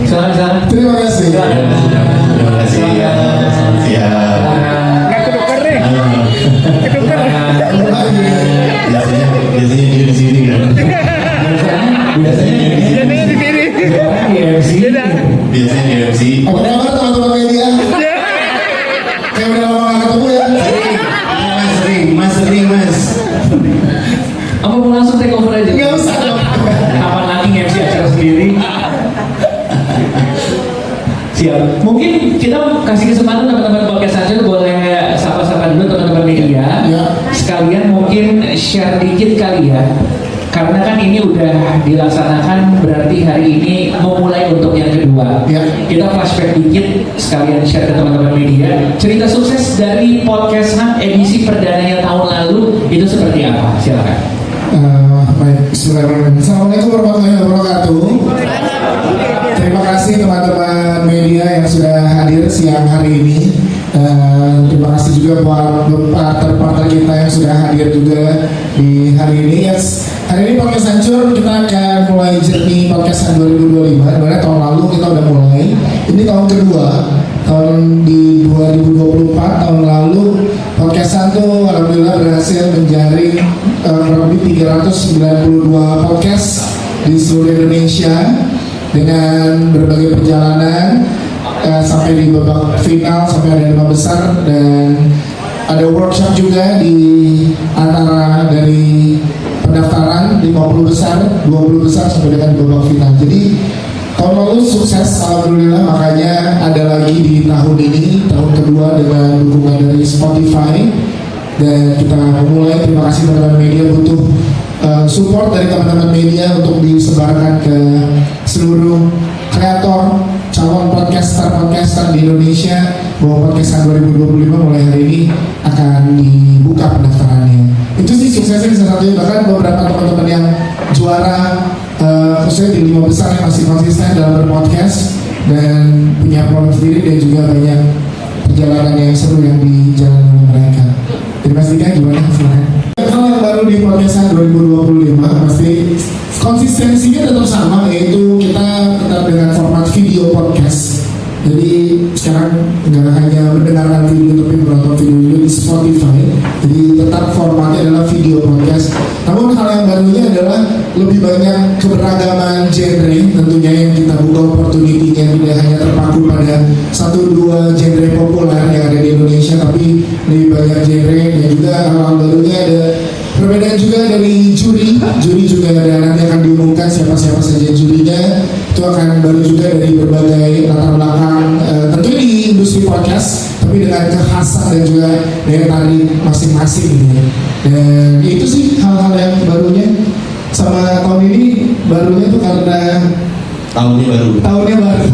Silakan. Terima kasih. Terima kasih ya. Selamat siang. Nggak ketukar nih. Ketukar. Biasanya dia di sini kan. Biasanya dia di sini. Jadinya di sini. Beda. Biasanya di MC. Apa kabar teman-teman media? Kayak udah lama gak ketemu ya. Mas. Apa mau langsung take over aja? Nggak usah. Kapan lagi MC acara sendiri? Siap. Mungkin kita kasih kesempatan teman-teman podcast aja boleh sapa-sapa dulu teman-teman media. Ya. Sekalian mungkin share dikit kali ya. Karena kan ini udah dilaksanakan, berarti hari ini memulai untuk yang kedua. Ya. Kita flashback dikit, sekalian share ke teman-teman media. Cerita sukses dari podcast HAM edisi perdananya tahun lalu itu seperti apa? Silakan. Baik, bismillahirrahmanirrahim. Assalamualaikum warahmatullahi wabarakatuh. Terima kasih teman-teman media yang sudah hadir siang hari ini. Terima kasih juga buat partner-partner kita yang sudah hadir juga di hari ini. Yes, hari ini podcast Hancur kita akan mulai journey podcast 2025. Dimana tahun lalu kita udah mulai. Ini tahun kedua. Tahun di 2024 tahun lalu podcastan tuh alhamdulillah berhasil menjaring kurang lebih 392 podcast di seluruh Indonesia dengan berbagai perjalanan sampai di babak final, sampai ada 5 besar, dan ada workshop juga di antara dari pendaftaran 50 besar, 20 besar sampai dengan babak final. Jadi tahun lalu sukses alhamdulillah, makanya ada lagi di tahun ini, tahun kedua dengan dukungan dari Spotify, dan kita memulai. Terima kasih teman-teman media, butuh support dari teman-teman media untuk disebarkan ke seluruh kreator, calon podcaster di Indonesia, bahwa podcastan 2025 mulai hari ini akan dibuka pendaftarannya. Itu sih suksesnya salah satunya. Bahkan beberapa teman-teman yang juara khususnya di 5 besar yang masih konsisten dalam berpodcast dan punya produk sendiri, dan juga banyak perjalanan yang seru yang dijalani oleh mereka. Terima kasih kan, gimana hasilnya? Hal yang baru di podcastan 2025 pasti konsistensinya tetap sama, yaitu kita tetap dengan format video podcast. Jadi sekarang nggak hanya mendengarkan video tapi menonton video juga di Spotify. Jadi tetap formatnya adalah video podcast. Namun hal yang barunya adalah lebih banyak keberagaman genre tentunya yang kita buka opportunity-nya, tidak hanya terpaku pada 1-2 genre populer yang ada di Indonesia, tapi lebih banyak genre. Dan juga hal barunya ada perbedaan juga dari juri juga ada, nanti akan diumumkan siapa-siapa saja jurinya. Itu akan baru juga dari berbagai latar belakang, tentunya di industri podcast, tapi dengan kekhasan dan juga daya tarik masing-masing gitu ya. Dan itu sih hal-hal yang barunya. Sama tahun ini barunya tuh karena Tahunnya baru. tahunnya baru.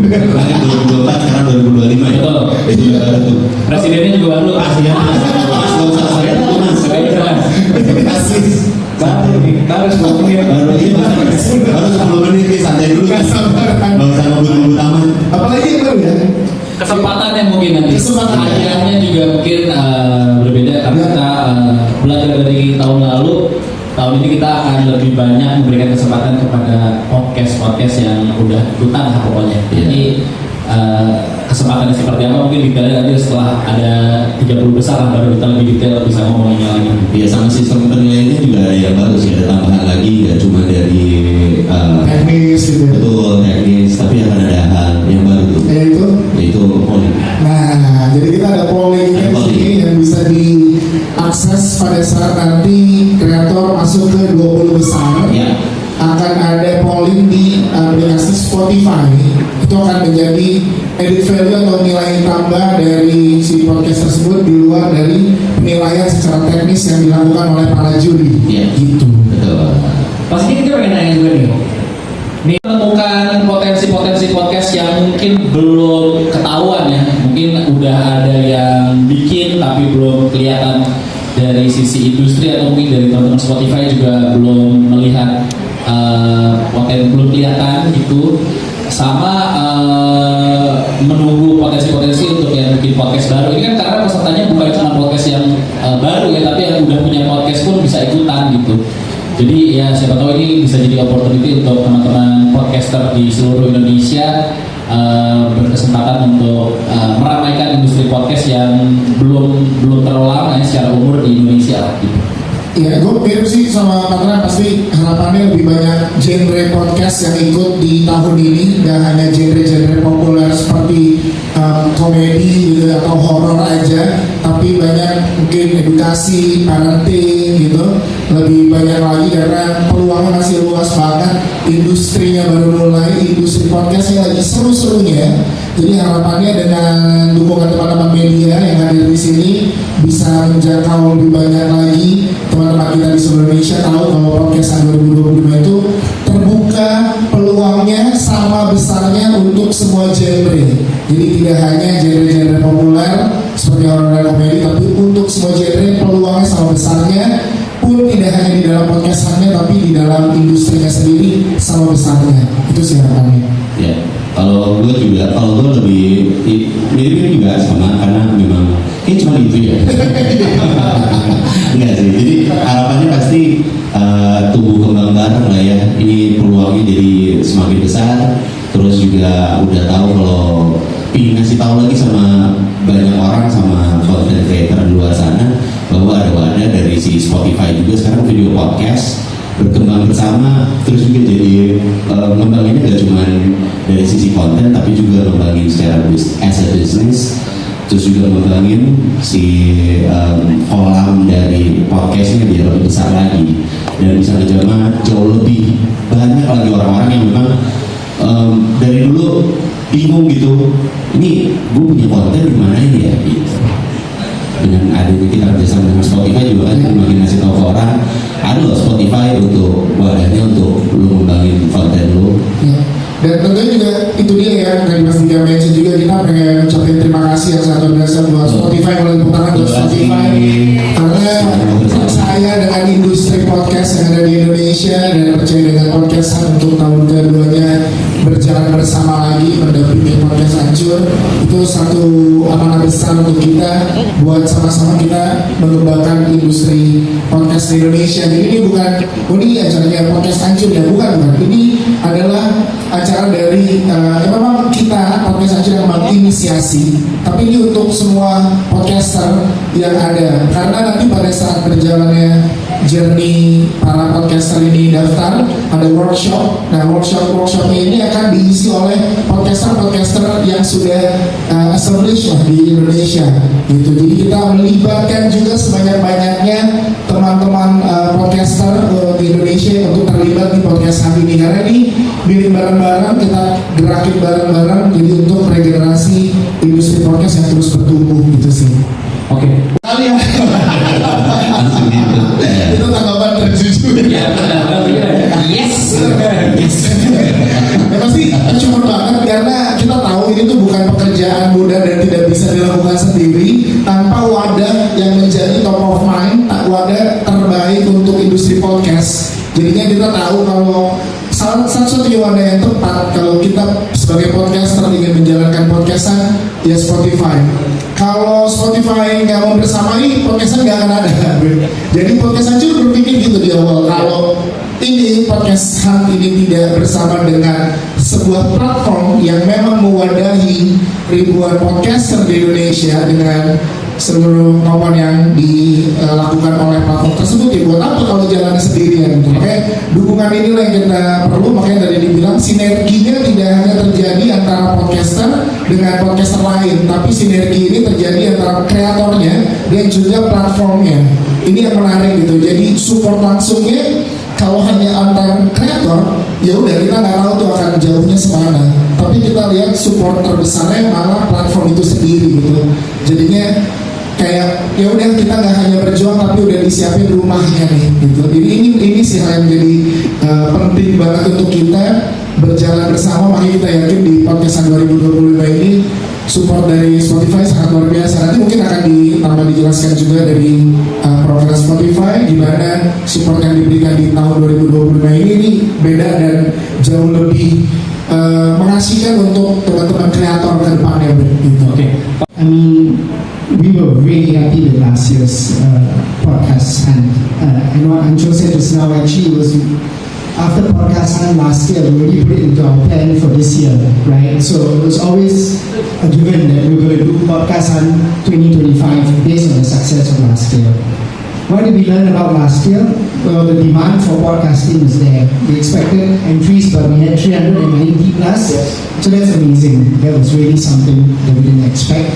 Kemarin 2024, sekarang 2025 ya. Betul. Itu juga baru. Presidennya juga baru. Ya, Mas, nggak usah saya dulu Mas. Terima kasih. Baru sebelumnya. Baru 10 menit nih, santai dulu. Nggak sabar. Nggak usah ngebut-ngebut amat. Apalagi yang baru ya? Kesempatan yang mungkin nanti. Kesempatan. Hadiahnya juga mungkin berbeda karena kita belajar dari tahun lalu. Tahun ini kita akan lebih banyak memberikan kesempatan kepada podcast yang udah ikutan lah pokoknya. Jadi kesempatannya seperti apa mungkin detailnya nanti setelah ada 30 besar lah, baru kita lebih detail bisa ngomongin lagi. Ya, sama sistem penilaiannya juga ada yang baru sih, ada tambahan lagi, ya cuma dari Teknis gitu ya. betul teknis, tapi akan ada hal yang baru tuh, Yaitu yaitu polling. nah, jadi kita ada polling Ada di polling. sini yang bisa diakses pada saat nanti kreator masuk ke 20 besar. Ya, Akan ada polling di aplikasi Spotify. Itu akan menjadi edit value atau nilai tambah dari si podcast tersebut di luar dari penilaian secara teknis yang dilakukan oleh para juri. Iya. Gitu. betul. Pasti kita pengen nanya juga nih. Nih menemukan potensi-potensi podcast yang mungkin belum ketahuan ya. Mungkin udah ada yang bikin tapi belum kelihatan dari sisi industri, atau mungkin dari teman-teman Spotify juga belum melihat belum kelihatan gitu. Sama menunggu potensi-potensi untuk yang bikin podcast baru. Ini kan karena pesertanya bukan cuma podcast yang baru ya, tapi yang udah punya podcast pun bisa ikutan gitu. Jadi ya siapa tahu ini bisa jadi opportunity untuk teman-teman podcaster di seluruh Indonesia berkesempatan untuk meramaikan industri podcast yang belum terlalu lama ya secara umur di Indonesia gitu. Iya, gue mirip sih sama Patra, pasti harapannya lebih banyak genre podcast yang ikut di tahun ini, gak hanya genre-genre populer seperti komedi gitu atau horor aja, tapi banyak mungkin edukasi, parenting gitu, lebih banyak lagi karena peluangnya masih luas banget, industrinya baru mulai, industri podcastnya lagi seru-serunya. Jadi harapannya dengan dukungan teman-teman media yang hadir di sini bisa menjangkau lebih banyak lagi teman-teman kita di seluruh Indonesia tahu kalau podcast 2025 itu terbuka peluangnya sama besarnya untuk semua genre. Jadi tidak hanya genre-genre populer seperti horor dan komedi, tapi untuk semua genre peluangnya sama besarnya, pun tidak hanya di dalam podcastannya tapi di dalam industrinya sendiri sama besarnya. Itu sih harapannya. Ya, kalau gue lebih mirip juga sama karena memang cuma itu ya. Enggak sih. Jadi harapannya pasti tumbuh kembang bareng lah ya. Ini peluangnya jadi semakin besar. Terus juga udah tahu kalau ingin ngasih tahu lagi sama banyak orang, sama content creator di luar sana bahwa ada wadah dari si Spotify juga sekarang video podcast berkembang bersama, terus juga jadi ngembanginnya gak cuma dari sisi konten tapi juga ngembangin secara as a business, terus juga ngembangin si kolam dari podcastnya dia lebih besar lagi dan bisa ngejamah jauh lebih banyak lagi orang-orang yang memang dari dulu bingung gitu, ini gue punya konten gimana ini ya gitu. Dengan adanya kita kerjasama dengan Spotify juga kan jadi makin ngasih tahu ke orang ada loh Spotify untuk wadahnya untuk lu ngembangin konten lu. Ya. Dan tentunya juga itu dia ya, dari Mas Dika mention juga kita pengen ucapin terima kasih yang sangat luar biasa buat Spotify, boleh tepuk tangan buat Spotify karena percaya dengan industri podcast yang ada di Indonesia dan percaya dengan podcastan untuk tahun keduanya berjalan bersama lagi mendampingi podcast hancur. Itu satu amanah besar untuk kita buat sama-sama kita mengembangkan industri podcast di Indonesia. Jadi ini bukan ini acaranya podcast hancur ya, bukan. Ini adalah acara dari memang kita podcast hancur yang menginisiasi, tapi ini untuk semua podcaster yang ada karena nanti pada saat berjalannya journey para podcaster ini daftar ada workshop. Nah workshopnya ini akan diisi oleh podcaster yang sudah established lah di Indonesia gitu. Jadi kita melibatkan juga sebanyak-banyaknya teman-teman podcaster di Indonesia untuk terlibat di podcast hari ini karena ini bikin bareng-bareng, kita gerakin bareng-bareng jadi untuk regenerasi industri podcast yang terus bertumbuh gitu sih. Oke. Kalian Langsung gitu. itu tanggapan terjujur. Ya benar. Yes. Ya pasti cuma banget karena kita tahu ini tuh bukan pekerjaan mudah dan tidak bisa dilakukan sendiri tanpa wadah yang menjadi top of mind, wadah terbaik untuk industri podcast. Jadinya kita tahu kalau satu-satunya wadah yang tepat kalau kita sebagai podcaster ingin menjalankan podcastan ya Spotify. Kalau Spotify nggak mau bersamai, podcastan nggak akan ada. Jadi podcast aja berpikir gitu di awal. Kalau ini podcast Hunt ini tidak bersama dengan sebuah platform yang memang mewadahi ribuan podcaster di Indonesia dengan seluruh kemampuan yang dilakukan oleh platform tersebut, ya buat apa kalau jalannya sendirian gitu. Makanya dukungan inilah yang kita perlu. Makanya tadi dibilang sinerginya tidak hanya terjadi antara podcaster dengan podcaster lain, tapi sinergi ini terjadi antara kreatornya dan juga platformnya. Ini yang menarik gitu. Jadi support langsungnya kalau hanya antar kreator, ya udah kita nggak tahu tuh akan jauhnya semana. Tapi kita lihat support terbesarnya malah platform itu sendiri gitu. Jadinya kayak ya udah kita nggak hanya berjuang tapi udah disiapin rumahnya nih gitu. Jadi ini sih hal yang jadi penting banget untuk kita berjalan bersama. Makanya kita yakin di podcast 2025 ini support dari Spotify sangat luar biasa. Nanti mungkin akan ditambah dijelaskan juga dari program Spotify di mana support yang diberikan di tahun 2025 ini beda dan jauh lebih mengasihkan untuk teman-teman kreator ke depannya gitu. Oke. I mean, we were really happy with last year's podcast, and and what Ancho said just now actually was after podcasting last year, we already put it into our plan for this year, right? So it was always a given that we were going to do podcasting 2025 based on the success of last year. What did we learn about last year? Well, the demand for podcasting was there. We expected entries, but we had 390 plus. So that's amazing. That was really something that we didn't expect.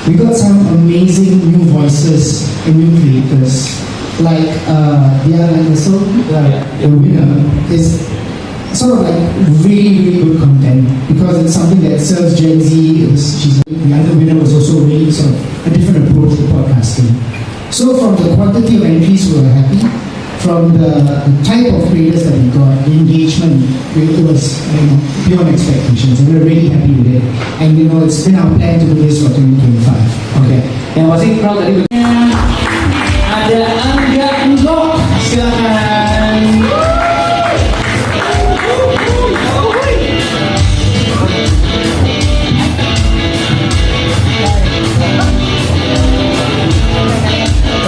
We got some amazing new voices and new creators. Like Diana Nestle, the winner, is sort of like really good content because it's something that serves Gen Z. The other winner was also really sort of a different approach to podcasting. So from the quantity of entries, we were happy. From the type of creators that we got, the engagement, it was beyond expectations, and we're really happy with it. And it's been our plan to do this for 2025. Oke. Yang pasti crowd tadi ada Angga Ngok, silakan.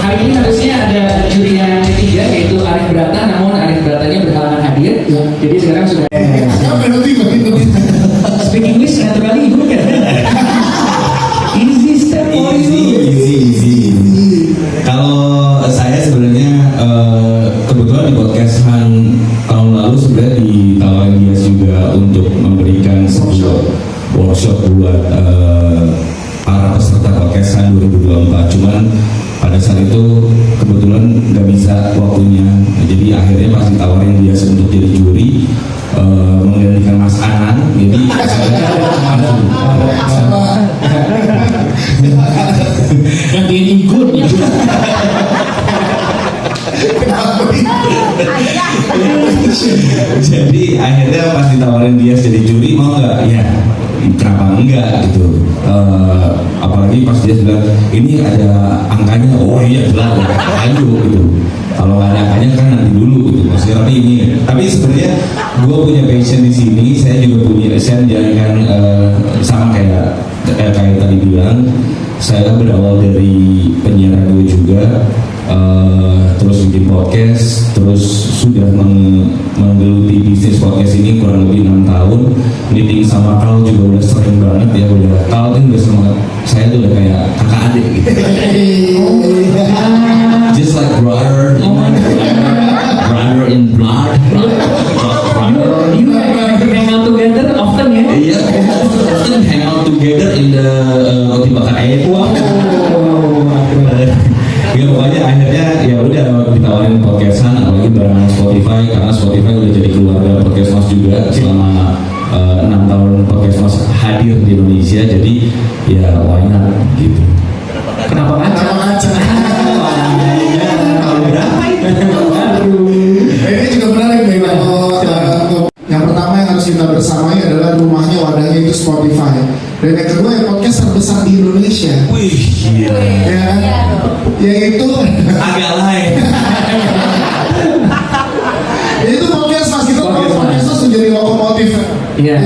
Hari ini harusnya ada juri yang ketiga yaitu Arif Brata, namun Arif Bratanya berhalangan hadir. Ya. Jadi sekarang sudah speak English naturally you can. Easy step for you. Easy. Kalau saya sebenarnya kebetulan di podcast tahun lalu sebenarnya ditawarin dia juga untuk memberikan sebuah workshop buat para peserta podcast 2024. Cuman pada saat itu kebetulan nggak bisa waktunya, jadi akhirnya pas ditawarin dia untuk jadi juri menggantikan Mas Anan, jadi gantiin Igun. Jadi akhirnya pas ditawarin dia jadi juri, mau nggak? Ya kenapa enggak gitu. Apalagi pas dia bilang ini ada angkanya, oh iya jelas, ayo gitu. Kalau nggak ada angkanya kan nanti dulu gitu. Maksudnya tapi sebenarnya gue punya passion di sini. Saya juga punya passion, jangan sama kayak tadi bilang. Saya berawal dari penyiar radio juga, terus bikin podcast, terus sudah menggeluti bisnis podcast ini kurang lebih 6 tahun. Meeting sama Kal juga udah sering banget ya, udah Kal kan udah sama saya tuh udah kayak kakak adik gitu. Just like brother, brother in blood. You hang out together often ya? Iya, often hang out together in the roti bakar air. Ya pokoknya akhirnya ya udah ditawarin podcastan, apalagi barengan Spotify, karena Spotify udah jadi keluarga podcast mas juga selama 6 tahun podcast mas hadir di Indonesia, jadi ya why not gitu. Kenapa ngaca? Kalau berapa itu? Ini juga menarik nih yang pertama yang harus kita bersamai adalah rumahnya, wadahnya itu Spotify. Dan yang kedua yang podcast terbesar di Indonesia. Wih, gila. Ya, yaitu Agak lain. itu podcast mas, kita podcast itu menjadi lokomotif Iya.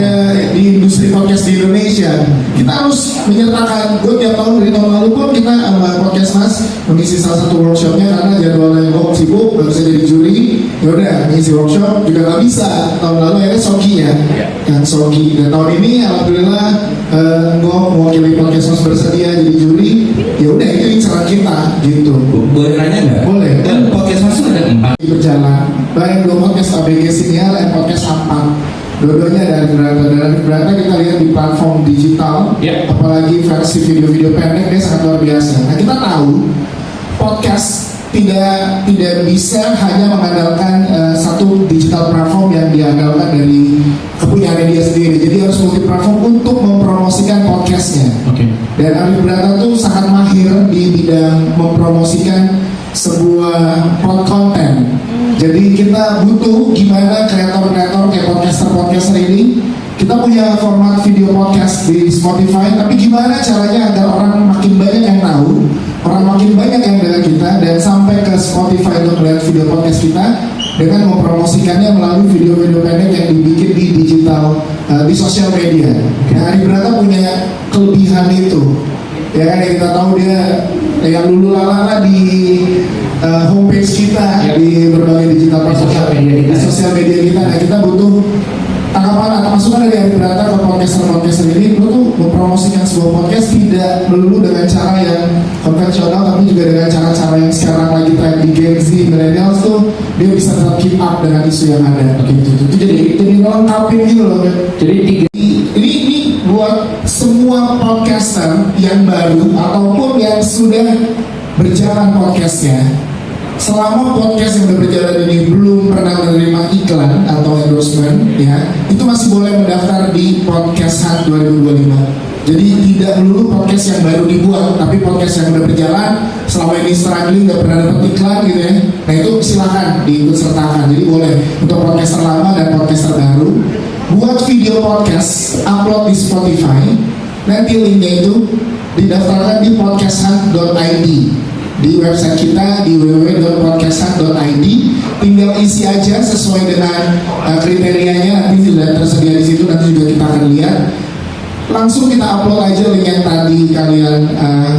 di industri podcast di Indonesia. Kita harus menyertakan. Gue tiap tahun dari tahun lalu pun kita sama podcast mas mengisi salah satu workshopnya karena jadwalnya gue sibuk, nggak bisa jadi juri. Ya udah ngisi workshop juga nggak bisa. Tahun lalu akhirnya Sogi ya, yang Sogi. Dan tahun ini alhamdulillah gue mewakili podcast mas bersedia jadi juri. Ya udah itu incaran kita gitu. Boleh nanya nggak? Boleh. Dan podcast mas ada 4. Berjalan baik dua podcast ABG Sinyal dan podcast Ampat. Dua-duanya dari berata kita lihat di platform digital, Yep. apalagi versi video-video pendek dia sangat luar biasa. Nah kita tahu podcast tidak bisa hanya mengandalkan satu digital platform yang diandalkan dari kepunyaan dia sendiri. Jadi harus multi platform untuk mempromosikan podcastnya. Oke. Dan Arif Brata tuh sangat mahir di bidang mempromosikan sebuah konten. Jadi kita butuh gimana kreator-kreator kayak podcaster ini. Kita punya format video podcast di Spotify, tapi gimana caranya agar orang makin banyak yang tahu, orang makin banyak yang dengar kita, dan sampai ke Spotify untuk melihat video podcast kita dengan mempromosikannya melalui video-video pendek yang dibikin di digital, di sosial media. Nah, Arif Brata punya kelebihan itu. Ya kan, yang kita tahu dia yang dulu lalala di homepage kita di berbagai digital sosial media kita. di sosial media kita. Nah, kita butuh tanggapan atau masukan dari Ari Brata ke podcaster ini. Lu tuh mempromosikan sebuah podcast tidak melulu dengan cara yang konvensional, tapi juga dengan cara-cara yang sekarang lagi tren di Gen Z, millennials tuh dia bisa tetap keep up dengan isu yang ada gitu. Itu jadi lengkapin gitu loh. Jadi tiga Ini buat semua podcaster yang baru ataupun yang sudah berjalan podcastnya. Selama podcast yang udah berjalan ini belum pernah menerima iklan atau endorsement, ya, itu masih boleh mendaftar di Podcast Hunt 2025. Jadi tidak melulu podcast yang baru dibuat, tapi podcast yang udah berjalan selama ini struggling nggak pernah dapat iklan gitu ya. Nah itu silakan diikut sertakan. Jadi boleh untuk podcaster lama dan podcaster baru buat video podcast, upload di Spotify. Nanti linknya itu didaftarkan di podcasthunt.id. Di website kita di www.podcasthunt.id, tinggal isi aja sesuai dengan kriterianya, nanti sudah tersedia di situ, nanti juga kita akan lihat. Langsung kita upload aja link yang tadi kalian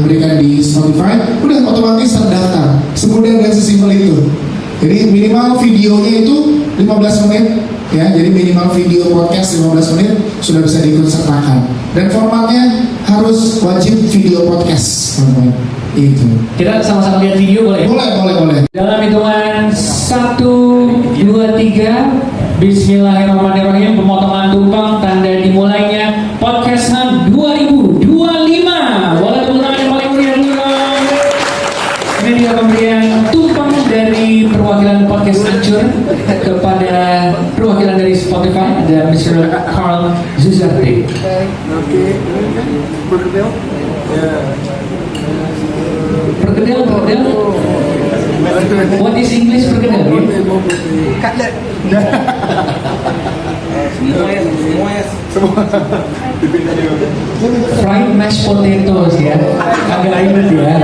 berikan di Spotify, udah otomatis terdaftar. Semudah dan sesimpel itu. Jadi minimal videonya itu 15 menit ya, jadi minimal video podcast 15 menit sudah bisa diikut sertakan. Dan formatnya harus wajib video podcast, teman-teman. Itu. kita sama-sama lihat video boleh? Boleh. Dalam hitungan 1, 2, 3, Bismillahirrahmanirrahim, pemotongan tumpang, tanda dimulainya Podcast Hunt 2025. Boleh tepuk tangan yang paling meriah dulu dong. Ini dia pemberian tumpang dari perwakilan Podcast Hancur kepada perwakilan dari Spotify, ada Mr. Carl Zuzarte. Perkedel. What is English perkedel? Cutlet. Fried mashed potatoes ya, agak ribet ya.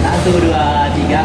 Satu, dua, tiga.